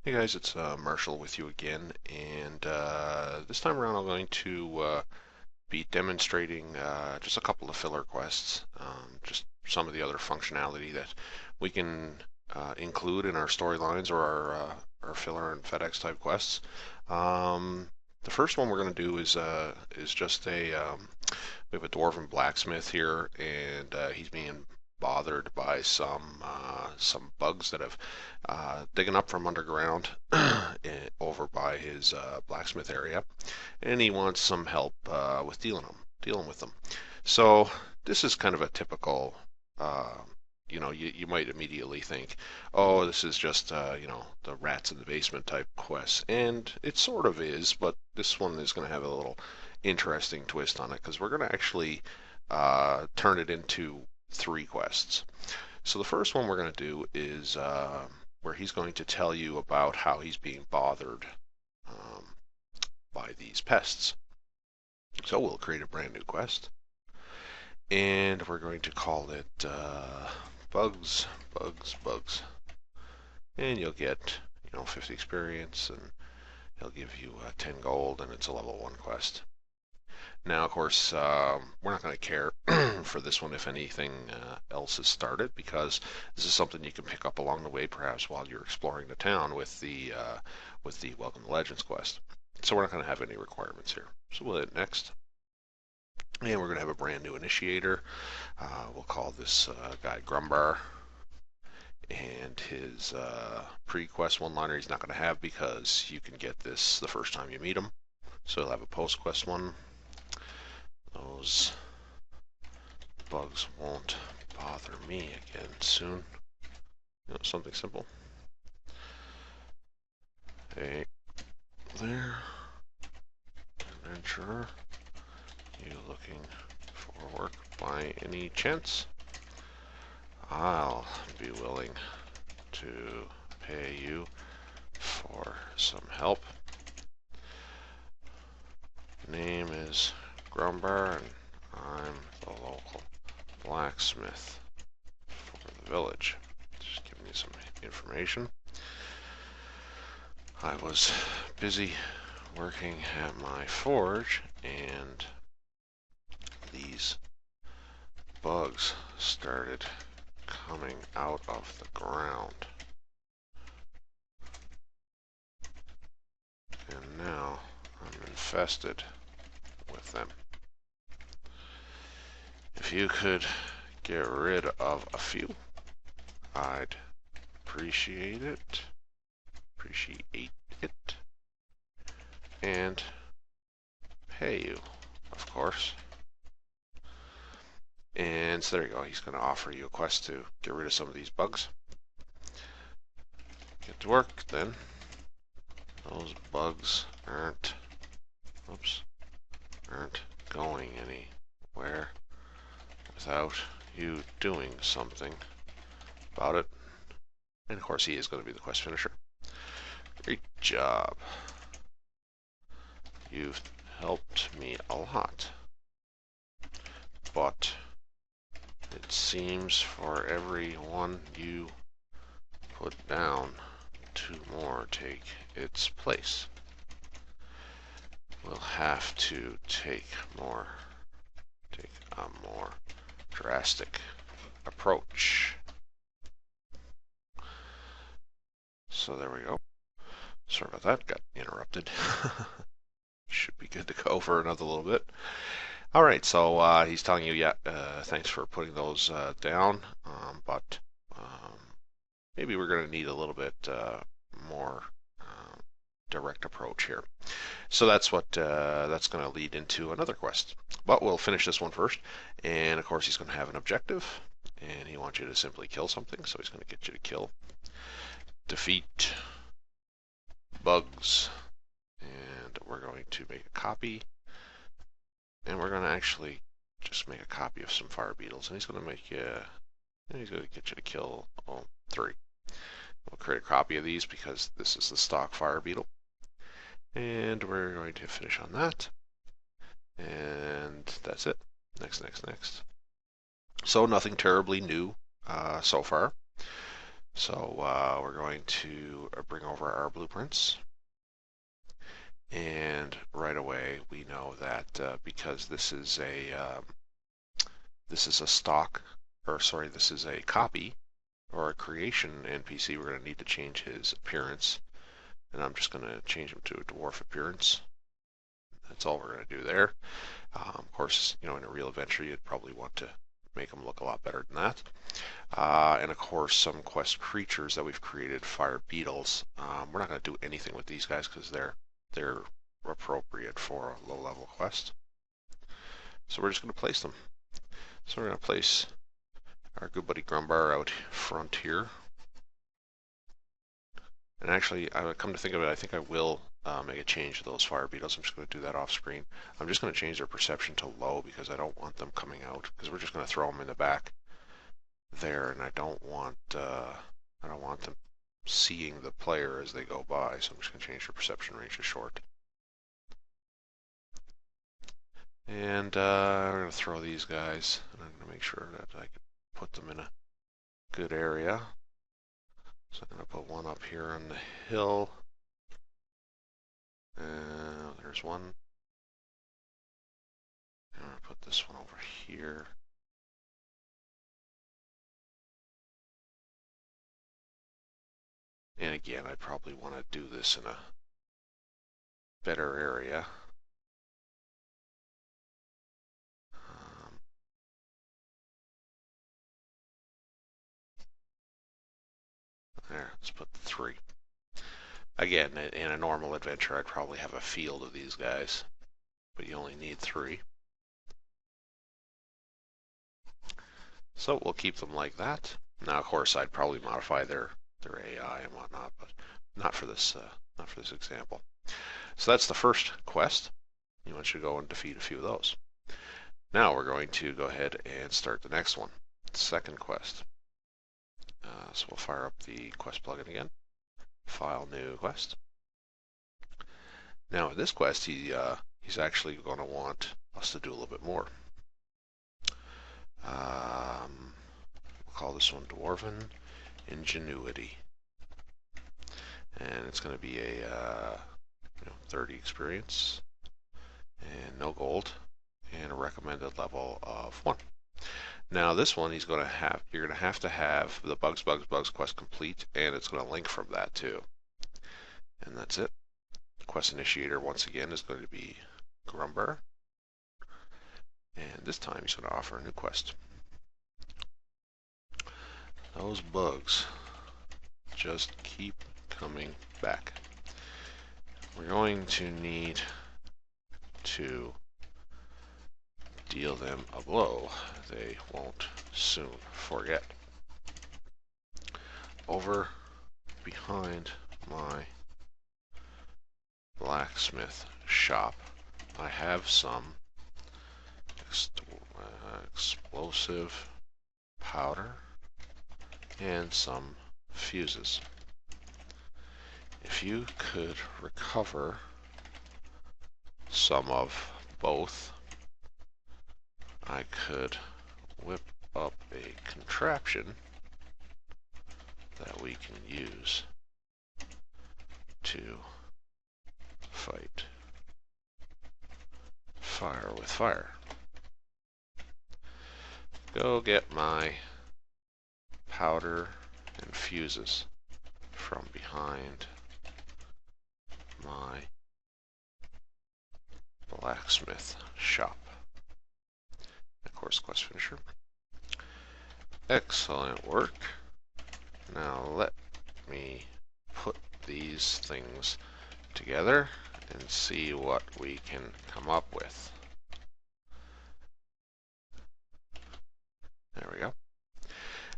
Hey guys, it's Marshall with you again, and this time around I'm going to be demonstrating just a couple of filler quests, just some of the other functionality that we can include in our storylines or our filler and FedEx type quests. The first one we're going to do is just we have a dwarven blacksmith here, and he's being bothered by some bugs that have digging up from underground over by his blacksmith area, and he wants some help with dealing with them. So this is kind of a typical. You might immediately think, oh, this is just, the rats in the basement type quest. And it sort of is, but this one is going to have a little interesting twist on it because we're going to actually turn it into three quests. So the first one we're going to do is where he's going to tell you about how he's being bothered um, by these pests. So we'll create a brand new quest, and we're going to call it bugs, bugs, bugs. And you'll get, 50 experience, and he'll give you 10 gold, and it's a level 1 quest. Now, of course, we're not going to care for this one if anything else is started, because this is something you can pick up along the way, perhaps while you're exploring the town with the Welcome to Legends quest. So we're not going to have any requirements here. So we'll hit next, and we're going to have a brand new initiator. We'll call this guy Grumbar, and his pre-quest one-liner he's not going to have because you can get this the first time you meet him. So he'll have a post-quest one. Those bugs won't bother me again soon. Something simple. Hey there, adventurer. You looking for work by any chance? I'll be willing to pay you for some help. Name is Grumbar, and I'm the local blacksmith for the village. Just giving you some information. I was busy working at my forge, and these bugs started coming out of the ground. And now I'm infested with them. If you could get rid of a few, I'd appreciate it. And pay you, of course. And so there you go. He's going to offer you a quest to get rid of some of these bugs. Get to work then. Those bugs aren't going anywhere without you doing something about it. And of course he is going to be the quest finisher. Great job. You've helped me a lot. But it seems for every one you put down, 2 more take its place. We'll have to take a more drastic approach. So there we go. Sorry about that, got interrupted. Should be good to go for another little bit. All right, so he's telling you, yeah, thanks for putting those down, but maybe we're going to need a little bit more direct approach here. So that's what that's going to lead into another quest. But we'll finish this one first, and of course he's going to have an objective, and he wants you to simply kill something, so he's going to get you to kill, defeat bugs, and we're going to make a copy. And we're going to actually just make a copy of some fire beetles, and he's going to make you, and he's going to get you to kill 3. We'll create a copy of these because this is the stock fire beetle. And we're going to finish on that. And that's it. Next. So nothing terribly new so far. So we're going to bring over our blueprints. And right away we know that because this is a stock, or sorry, this is a copy or a creation NPC, we're going to need to change his appearance. And I'm just going to change him to a dwarf appearance. That's all we're going to do there. Of course, in a real adventure, you'd probably want to make him look a lot better than that. And of course, some quest creatures that we've created, fire beetles. We're not going to do anything with these guys because they're appropriate for a low-level quest. So we're just going to place them. So we're going to place our good buddy Grumbar out front here. And actually, I come to think of it, I think I will make a change to those fire beetles. I'm just going to do that off screen. I'm just going to change their perception to low because I don't want them coming out, because we're just going to throw them in the back there, and I don't want them seeing the player as they go by. So I'm just going to change their perception range to short. And we're going to throw these guys, and I'm going to make sure that I can put them in a good area. So I'm going to put one up here on the hill. There's one. I'm going to put this one over here. And again, I probably want to do this in a better area. There, let's put 3. Again, in a normal adventure, I'd probably have a field of these guys, but you only need 3. So we'll keep them like that. Now, of course, I'd probably modify their AI and whatnot, but not for this example. So that's the first quest. You want you to go and defeat a few of those. Now we're going to go ahead and start the next one. Second quest. So we'll fire up the quest plugin again. File, new quest. Now in this quest, he's actually going to want us to do a little bit more. We'll call this one Dwarven Ingenuity, and it's going to be a 30 experience and no gold, and a recommended level of 1. Now this one you're going to have to have the bugs quest complete, and it's going to link from that too. And that's it. The quest initiator once again is going to be Grumbar, and this time he's going to offer a new quest. Those bugs just keep coming back. We're going to need to deal them a blow they won't soon forget. Over behind my blacksmith shop, I have some explosive powder and some fuses. If you could recover some of both, I could whip up a contraption that we can use to fight fire with fire. Go get my powder and fuses from behind my blacksmith shop. Of course, quest finisher. Excellent work. Now let me put these things together and see what we can come up with. There we go.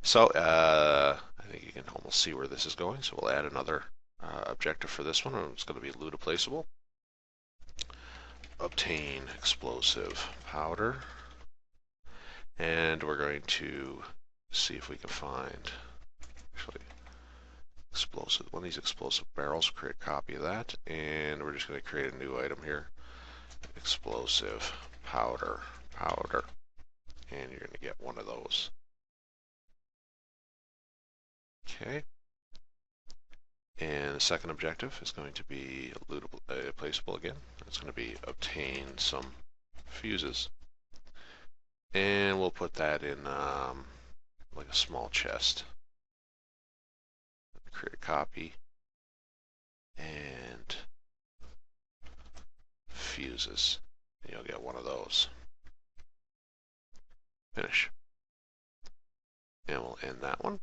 So I think you can almost see where this is going. So we'll add another objective for this one. It's going to be loot placeable. Obtain explosive powder. And we're going to see if we can find actually one of these explosive barrels, create a copy of that, and we're just going to create a new item here. Explosive powder, and you're going to get one of those. Okay. And the second objective is going to be lootable, placeable again. It's going to be obtain some fuses. And we'll put that in like a small chest. Create a copy. And fuses. And you'll get one of those. Finish. And we'll end that one.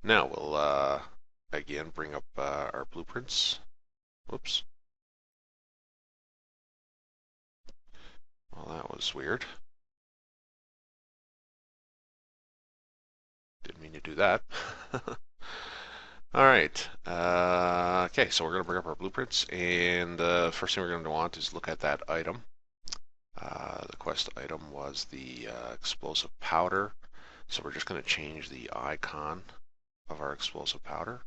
Now we'll again bring up our blueprints. Whoops. Well, that was weird. Didn't mean to do that. All right. Okay, so we're going to bring up our blueprints, and the first thing we're going to want is look at that item. The quest item was the explosive powder, so we're just going to change the icon of our explosive powder.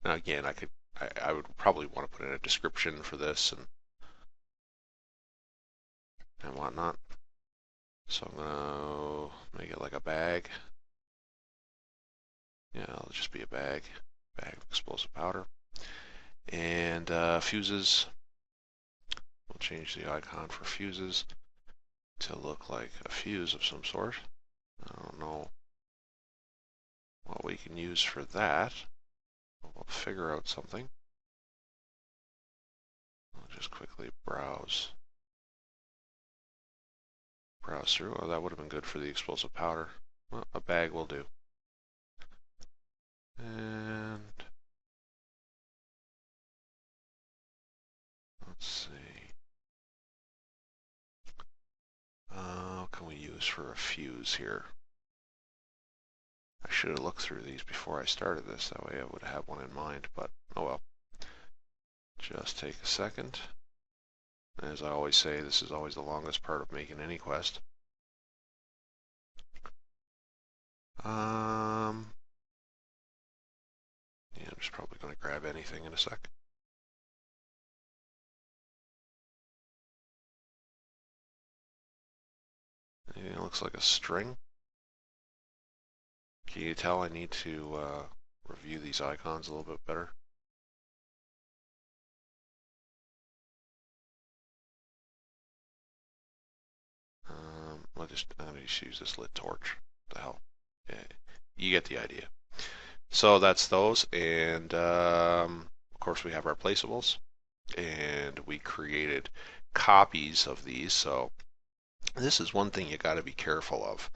Now, again, I would probably want to put in a description for this and whatnot. So I'm going to make it like a bag. Yeah, it'll just be a bag of explosive powder. And fuses, we'll change the icon for fuses to look like a fuse of some sort. I don't know what we can use for that. We'll figure out something. I'll just quickly browse through. Oh, that would have been good for the explosive powder. Well, a bag will do. And let's see. What can we use for a fuse here? I should have looked through these before I started this. That way I would have one in mind, but oh well. Just take a second. As I always say, this is always the longest part of making any quest. Yeah, I'm just probably going to grab anything in a sec. It looks like a string. Can you tell I need to review these icons a little bit better? I'm gonna just use this lit torch. What the hell? Yeah, you get the idea. So that's those, and of course we have our placeables, and we created copies of these. So this is one thing you got to be careful of,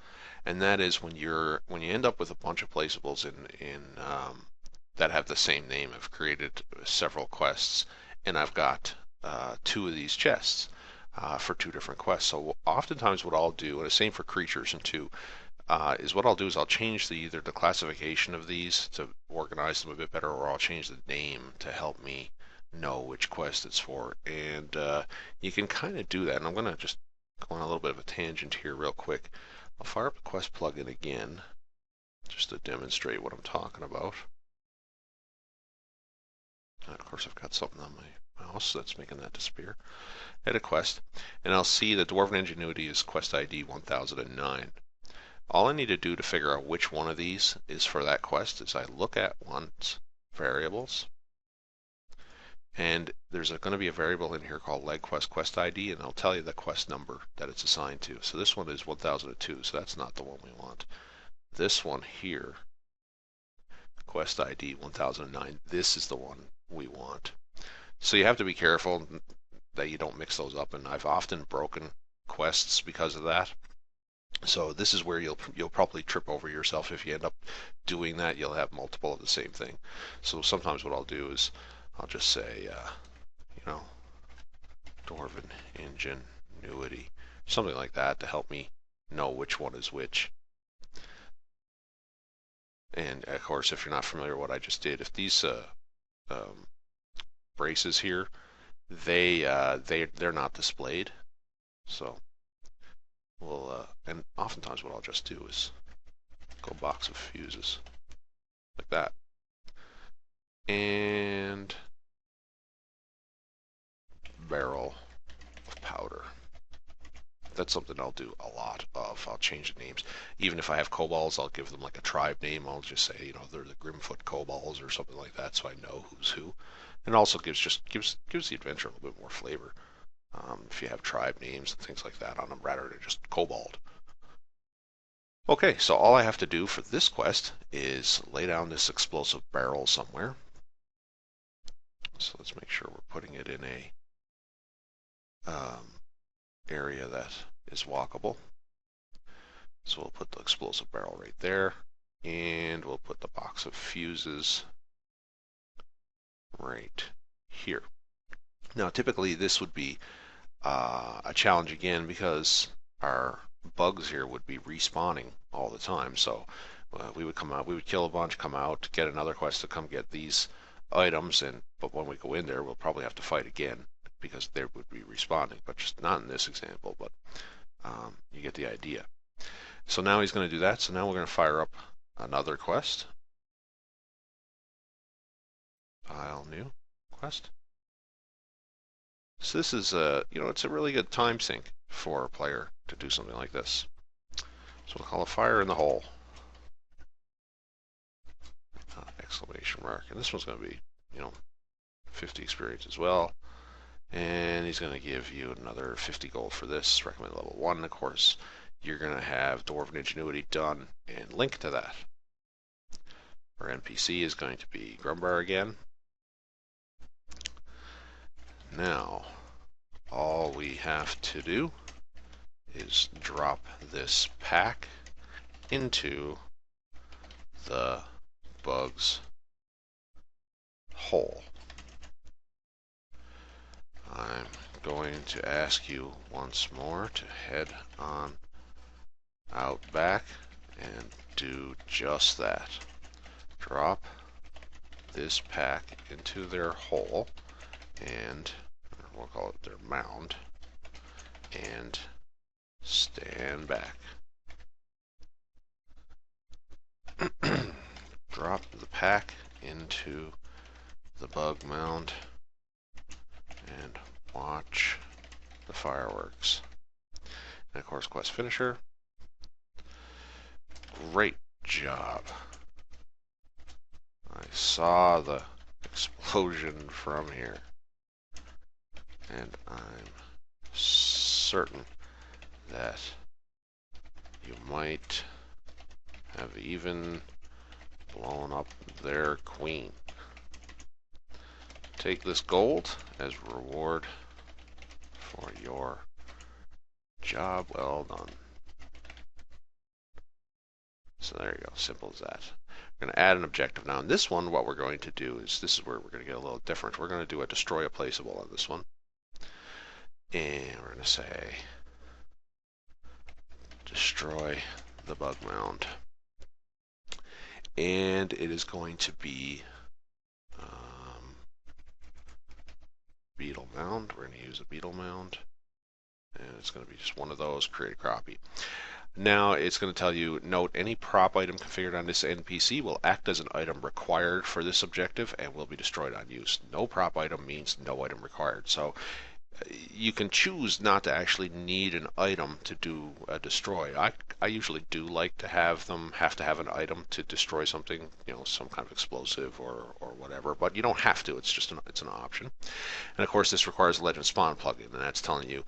and that is when you end up with a bunch of placeables in that have the same name. I've created several quests, and I've got two of these chests for two different quests. So oftentimes what I'll do, and the same for creatures and two, is what I'll do is I'll change either the classification of these to organize them a bit better, or I'll change the name to help me know which quest it's for. And you can kind of do that. And I'm going to just go on a little bit of a tangent here real quick. I'll fire up the quest plugin again, just to demonstrate what I'm talking about. And of course, I've got something on my mouse that's making that disappear. Edit quest, and I'll see that Dwarven Ingenuity is quest ID 1009. All I need to do to figure out which one of these is for that quest is I look at one's variables, and there's going to be a variable in here called leg quest ID, and I'll tell you the quest number that it's assigned to. So this one is 1002, so that's not the one we want. This one here, quest ID 1009, this is the one we want. So you have to be careful that you don't mix those up, and I've often broken quests because of that. So this is where you'll probably trip over yourself if you end up doing that. You'll have multiple of the same thing. So sometimes what I'll do is I'll just say, you know, Dwarven Ingenuity, something like that to help me know which one is which. And of course, if you're not familiar with what I just did, if these braces here, they're not displayed, so we'll and oftentimes what I'll just do is go box of fuses like that, and barrel of powder. that's something I'll do a lot of. I'll change the names. Even if I have kobolds, I'll give them like a tribe name. I'll just say, you know, they're the Grimfoot kobolds or something like that, so I know who's who. And also gives the adventure a little bit more flavor. If you have tribe names and things like that on them, rather than just kobold. Okay, so all I have to do for this quest is lay down this explosive barrel somewhere. So let's make sure we're putting it in a area that is walkable. So we'll put the explosive barrel right there, and we'll put the box of fuses right here. Now, typically this would be a challenge again because our bugs here would be respawning all the time. So we would come out, we would kill a bunch, come out, get another quest to come get these items, but when we go in there, we'll probably have to fight again because they would be respawning, but just not in this example, but you get the idea. So now he's going to do that. So now we're going to fire up another quest. File, new, quest. So this is it's a really good time sink for a player to do something like this. So we'll call it Fire in the Hole. Exclamation mark. And this one's going to be, 50 experience as well. And he's going to give you another 50 gold for this. Recommend level 1, of course. You're going to have Dwarven Ingenuity done and link to that. Our NPC is going to be Grumbar again. Now, all we have to do is drop this pack into the bug's hole. I'm going to ask you once more to head on out back and do just that. Drop this pack into their hole, and we'll call it their mound, and stand back. Drop the pack into the bug mound and watch the fireworks. And of course, quest finisher. Great job. I saw the explosion from here, and I'm certain that you might have even blown up their queen. Take this gold as reward for your job well done. So there you go, simple as that. We're going to add an objective now. In this one, what we're going to do is, this is where we're going to get a little different. We're going to do a destroy a placeable on this one. And we're going to say, destroy the bug mound. And it is going to be beetle mound. We're going to use a beetle mound. And it's going to be just one of those, create a copy. Now it's going to tell you, note any prop item configured on this NPC will act as an item required for this objective and will be destroyed on use. No prop item means no item required. So you can choose not to actually need an item to do a destroy. I usually do like to have them have an item to destroy something, some kind of explosive or whatever, but you don't have to. It's just it's an option. And of course, this requires a Legend Spawn plugin, and that's telling you,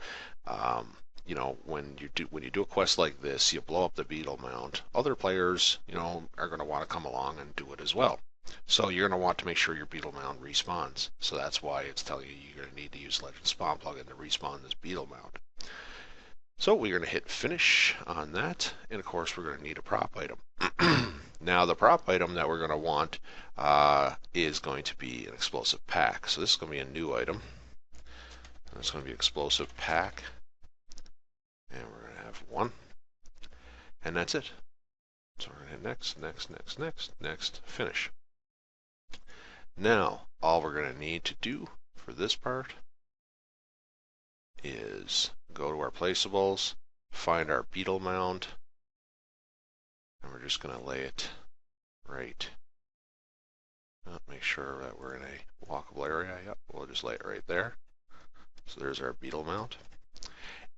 when you do a quest like this, you blow up the beetle mound. Other players, are going to want to come along and do it as well. So you're going to want to make sure your beetle mound respawns. So that's why it's telling you you're going to need to use Legend Spawn plugin to respawn this beetle mound. So we're going to hit finish on that, and of course we're going to need a prop item. Now the prop item that we're going to want is going to be an explosive pack. So this is going to be a new item. And it's going to be explosive pack, and we're going to have one, and that's it. So we're going to hit next, next, next, next, next, finish. Now, all we're going to need to do for this part is go to our placeables, find our beetle mound, and we're just going to lay it right. Make sure that we're in a walkable area. Yep, we'll just lay it right there. So there's our beetle mound.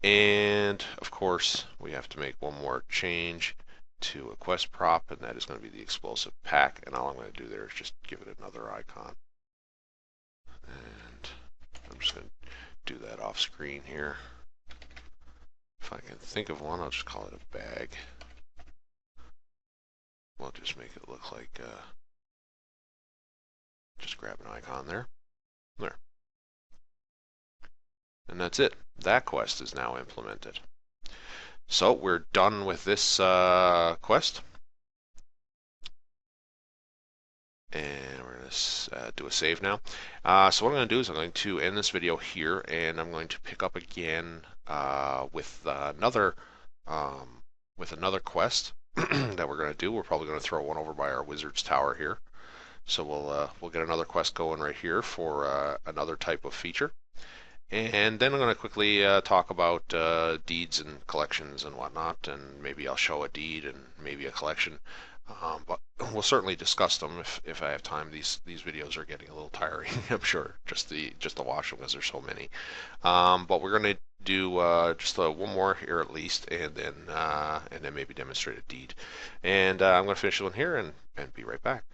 And of course, we have to make one more change to a quest prop, and that is going to be the explosive pack. And all I'm going to do there is just give it another icon. And I'm just going to do that off screen here. If I can think of one, I'll just call it a bag. We'll just make it look like, just grab an icon there. There. And that's it. That quest is now implemented. So we're done with this quest. And we're going to do a save now. So what I'm going to do is I'm going to end this video here, and I'm going to pick up again with another quest that we're going to do. We're probably going to throw one over by our wizard's tower here. So we'll get another quest going right here for another type of feature. And then I'm going to quickly talk about deeds and collections and whatnot, and maybe I'll show a deed and maybe a collection. But we'll certainly discuss them if I have time. These videos are getting a little tiring, I'm sure, just to watch them because there's so many. But we're going to do just one more here at least, and then maybe demonstrate a deed. And I'm going to finish one here and be right back.